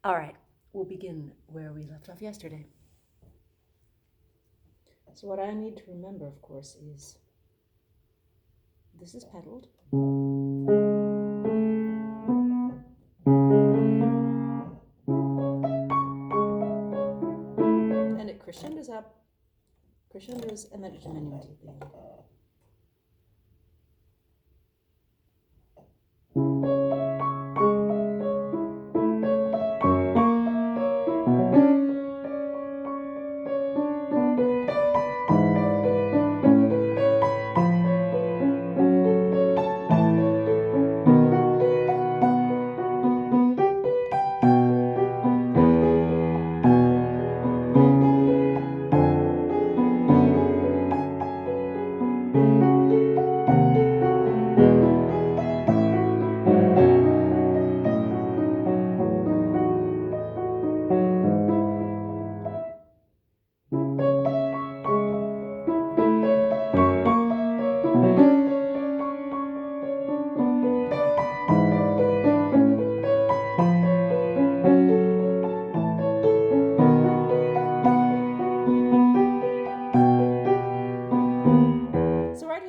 All right, we'll begin where we left off yesterday. So what I need to remember, of course, is this is pedaled. And it crescendos up, crescendos, and then a diminuendo at the end.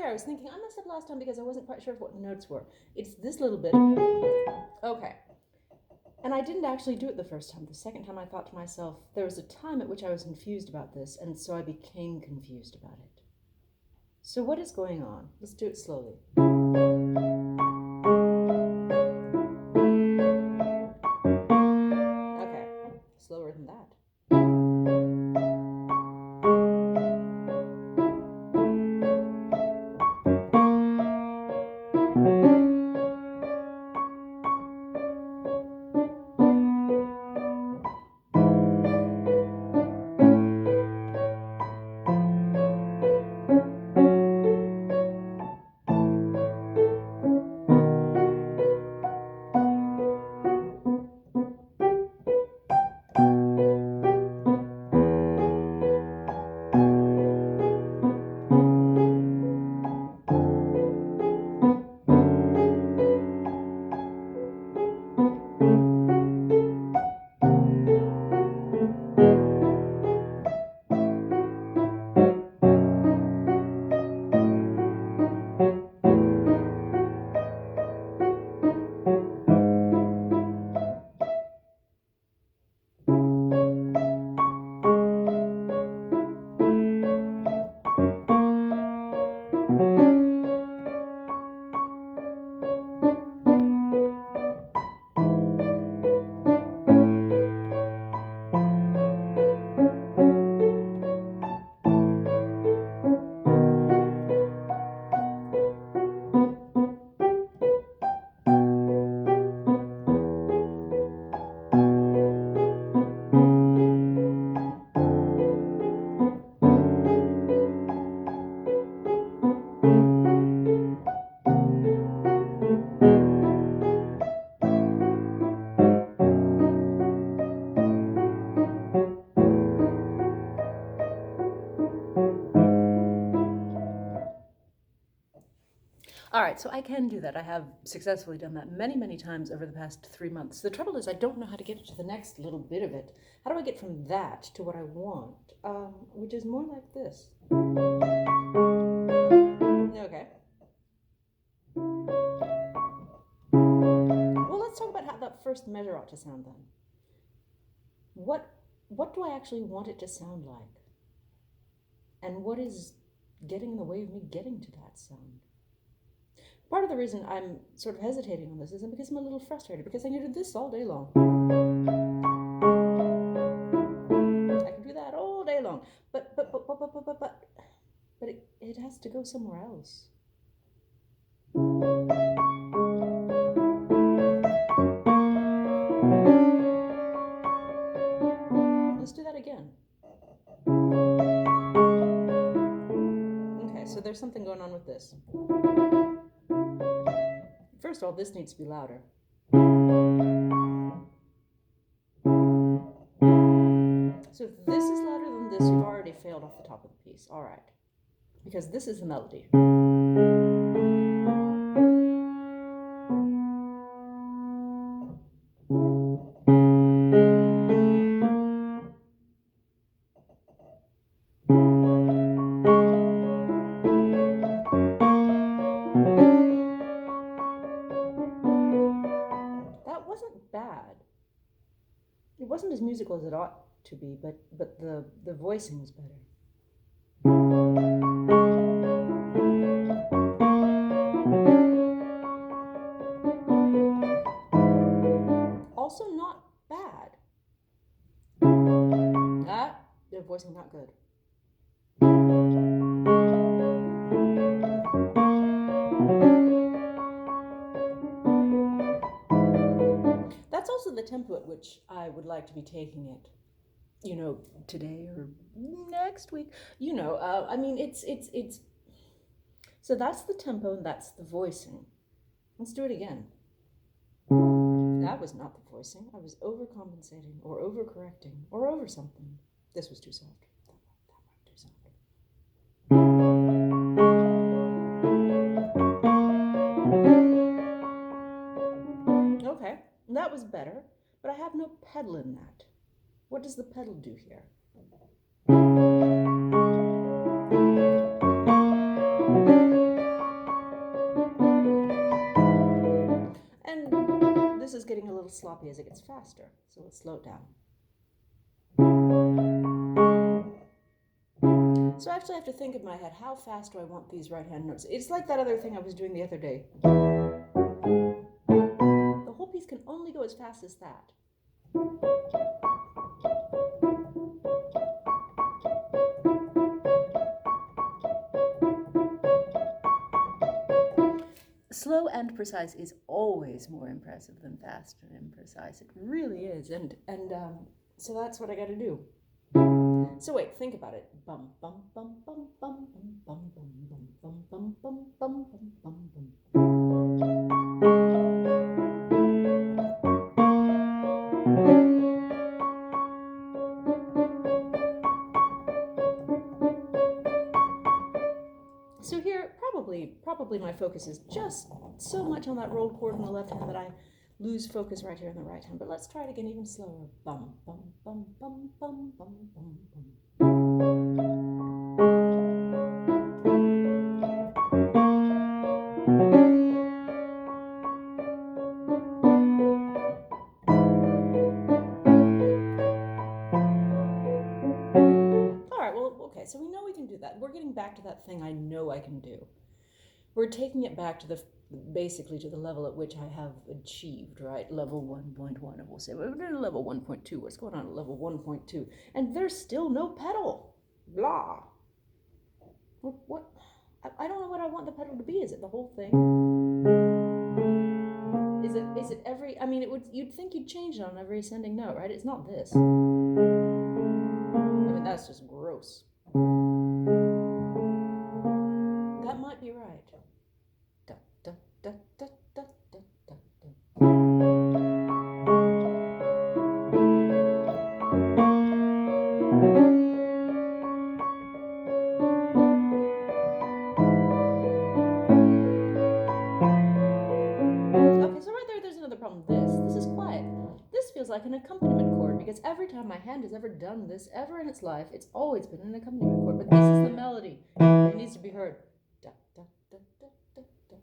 I was thinking I messed up last time because I wasn't quite sure of what the notes were. It's this little bit. Okay. And I didn't actually do it the first time. The second time I thought to myself, there was a time at which I was confused about this, and so I became confused about it. So what is going on? Let's do it slowly. Okay, slower than that. All right, so I can do that. I have successfully done that many, many times over the past 3 months. The trouble is I don't know how to get to the next little bit of it. How do I get from that to what I want, which is more like this? Okay. Well, let's talk about how that first measure ought to sound then. What do I actually want it to sound like? And what is getting in the way of me getting to that sound? Part of the reason I'm sort of hesitating on this is because I'm a little frustrated, because I can do this all day long. I can do that all day long, but it has to go somewhere else. Let's do that again. Okay, so there's something going on with this. First of all, this needs to be louder. So if this is louder than this, you've already failed off the top of the piece. All right. Because this is the melody. wasn't bad. It wasn't as musical as it ought to be, but the voicing was better. Also not bad. The voicing not good. That's also the tempo at which I would like to be taking it, you know, today or next week. You know, I mean, it's. So that's the tempo and that's the voicing. Let's do it again. That was not the voicing. I was overcompensating or overcorrecting or over something. This was too soft. That was too soft. Okay, that was better, but I have no pedal in that. What does the pedal do here? And this is getting a little sloppy as it gets faster, so let's slow it down. So I actually have to think in my head, how fast do I want these right-hand notes? It's like that other thing I was doing the other day. The whole piece can only go as fast as that. Slow and precise is always more impressive than fast and imprecise. It really is, and so that's what I got to do. So wait, think about it. Bum bum bum bum bum bum bum bum bum bum bum bum bum bum. So here, probably my focus is just so much on that rolled chord in the left hand that I lose focus right here in the right hand. But let's try it again even slower. Bum bum bum bum bum bum bum bum. Okay, so we know we can do that. We're getting back to that thing I know I can do. We're taking it back to basically to the level at which I have achieved, right? Level 1.1, and we'll say, we're doing level 1.2. What's going on at level 1.2? And there's still no pedal. Blah. What? I don't know what I want the pedal to be. Is it the whole thing? Is it every, I mean, you'd think you'd change it on every ascending note, right? It's not this. I mean, that's just gross. That might be right. Da, da, da, da, da, da, da, da. Okay, so right there's another problem. This is quiet. This feels like an accompaniment chord because every time my hand has ever done this ever in its life, it's always been an accompaniment chord. But this is the melody. It needs to be heard. Da, da, da, da, da, da, da, da.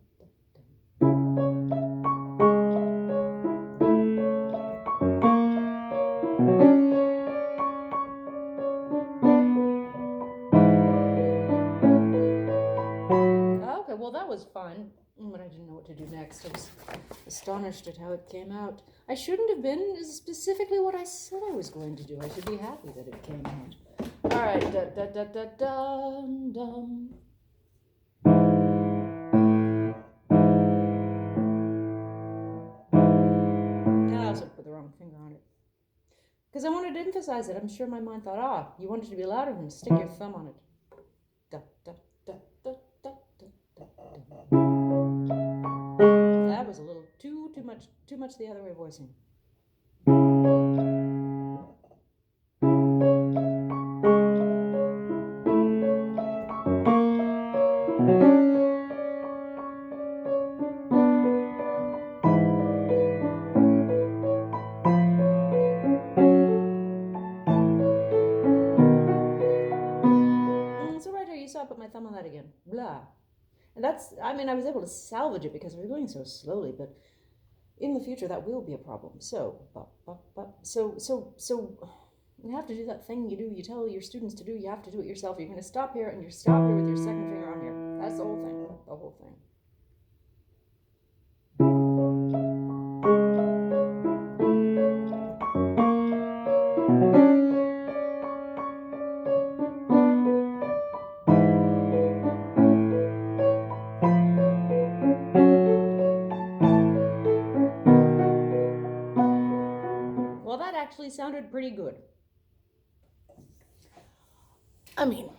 Okay, well that was fun, but I didn't know what to do next. I was astonished at how it came out. I shouldn't have been specifically what I said I was going to do. I should be happy that it came out. All right, da da da da dum dum. I also put the wrong finger on it because I wanted to emphasize it. I'm sure my mind thought, you want it to be louder than stick your thumb on it. Da da da da da da da da. That was a little too much the other way voicing. So right here, you saw I put my thumb on that again. Blah. And that's, I mean, I was able to salvage it because we were going so slowly, but in the future that will be a problem. So you have to do that thing you tell your students to do. You have to do it yourself. You're going to stop here, and you stop here with your second finger on here. That's the whole thing. The whole thing. Well, that actually sounded pretty good. I mean,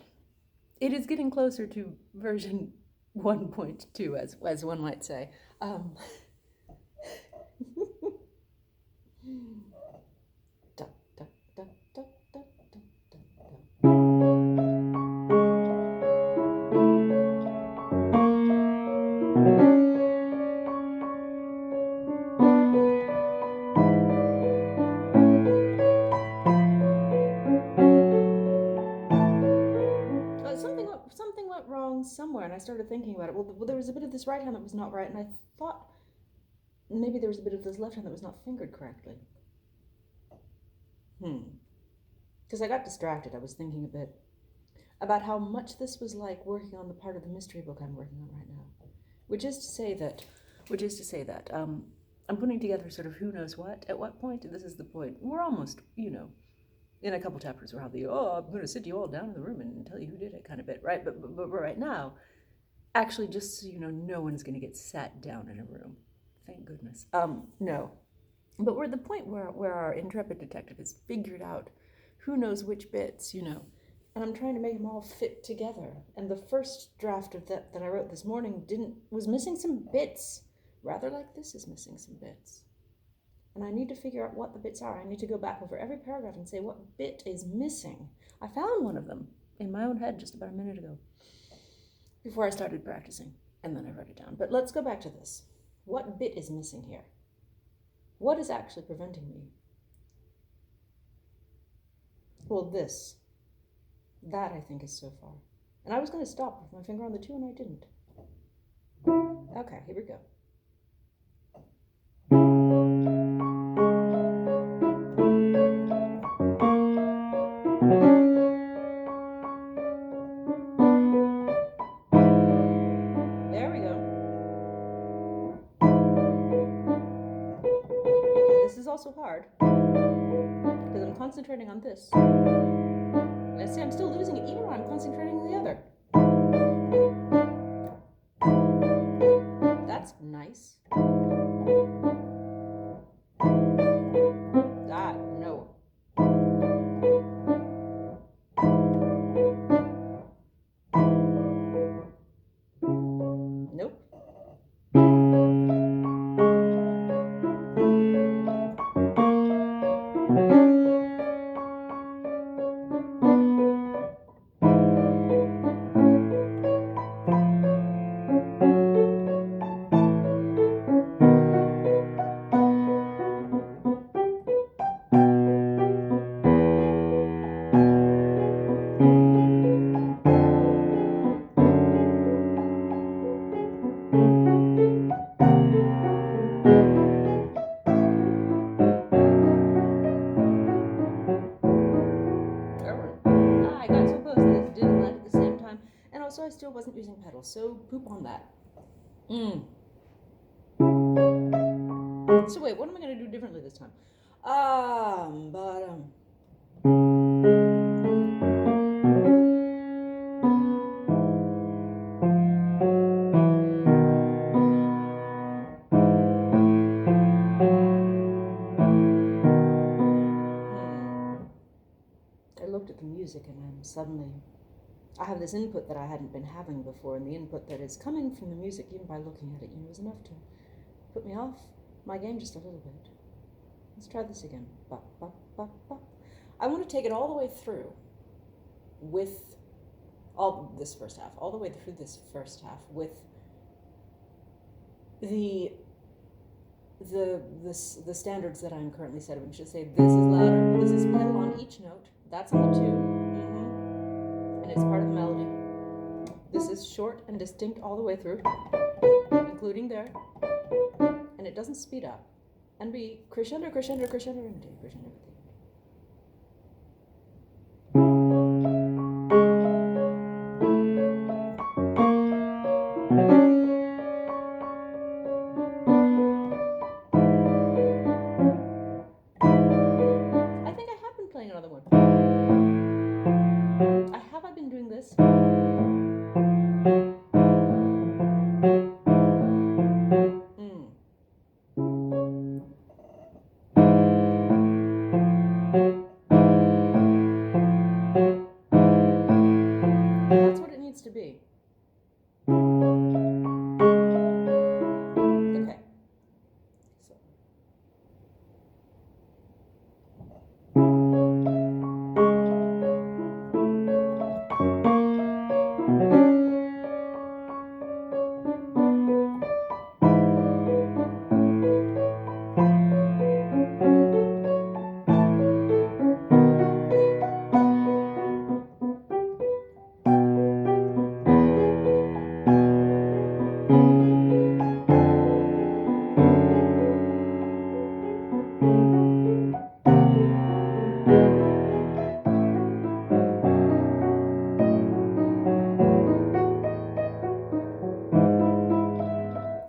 it is getting closer to version 1.2, as one might say. Something went wrong somewhere, and I started thinking about it. Well, there was a bit of this right hand that was not right, and I thought maybe there was a bit of this left hand that was not fingered correctly. Because I got distracted. I was thinking a bit about how much this was like working on the part of the mystery book I'm working on right now, which is to say that I'm putting together sort of who knows what at what point, and this is the point. We're almost, in a couple chapters we'll have the, I'm going to sit you all down in the room and tell you who did it kind of bit, right? But right now, actually, just so you know, no one's going to get sat down in a room. Thank goodness. No. But we're at the point where our intrepid detective has figured out who knows which bits, and I'm trying to make them all fit together. And the first draft of that I wrote this morning was missing some bits, rather like this is missing some bits. And I need to figure out what the bits are. I need to go back over every paragraph and say what bit is missing. I found one of them in my own head just about a minute ago before I started practicing, and then I wrote it down. But let's go back to this. What bit is missing here? What is actually preventing me? Well, this. That, I think, is so far. And I was going to stop with my finger on the 2, and I didn't. Okay, here we go. There we go. This is also hard because I'm concentrating on this. And I see I'm still losing it even when I'm concentrating on the other. That's nice. No. Nope. So I still wasn't using pedals, so poop on that. So wait, what am I going to do differently this time? I looked at the music and I have this input that I hadn't been having before, and the input that is coming from the music, even by looking at it, is enough to put me off my game just a little bit. Let's try this again. I want to take it all the way through with all this first half, all the way through this first half with the standards that I'm currently setting. We should say this is louder, this is pedal on each note, that's on the 2, and it's part of the melody. This is short and distinct all the way through, including there, and it doesn't speed up, and we crescendo, crescendo, crescendo, and crescendo everything. I think I have been playing another one. Have I been doing this? That's what it needs to be. Okay. So.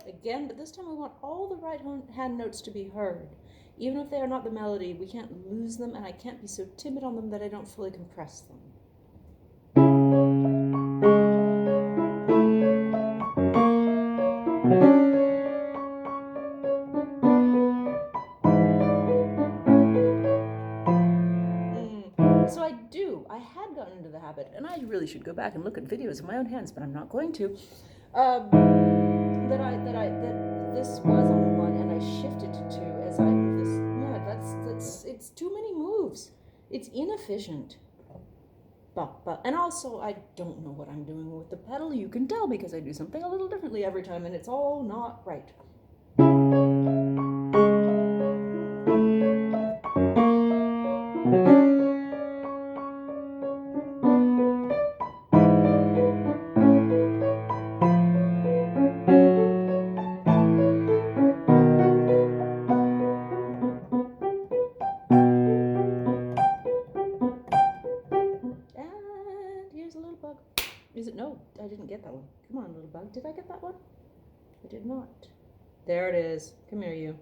Again, but this time we want all the right hand notes to be heard. Even if they are not the melody, we can't lose them, and I can't be so timid on them that I don't fully compress them. So I had gotten into the habit, and I really should go back and look at videos of my own hands, but I'm not going to. That this was on one, and I shifted to two as I move this. Yeah, it's too many moves. It's inefficient. And also, I don't know what I'm doing with the pedal. You can tell because I do something a little differently every time, and it's all not right. Is it? No, I didn't get that one. Come on, little bug. Did I get that one? I did not. There it is. Come here, you.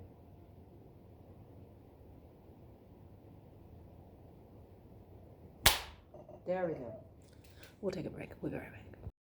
There we go. We'll take a break. We'll be right back.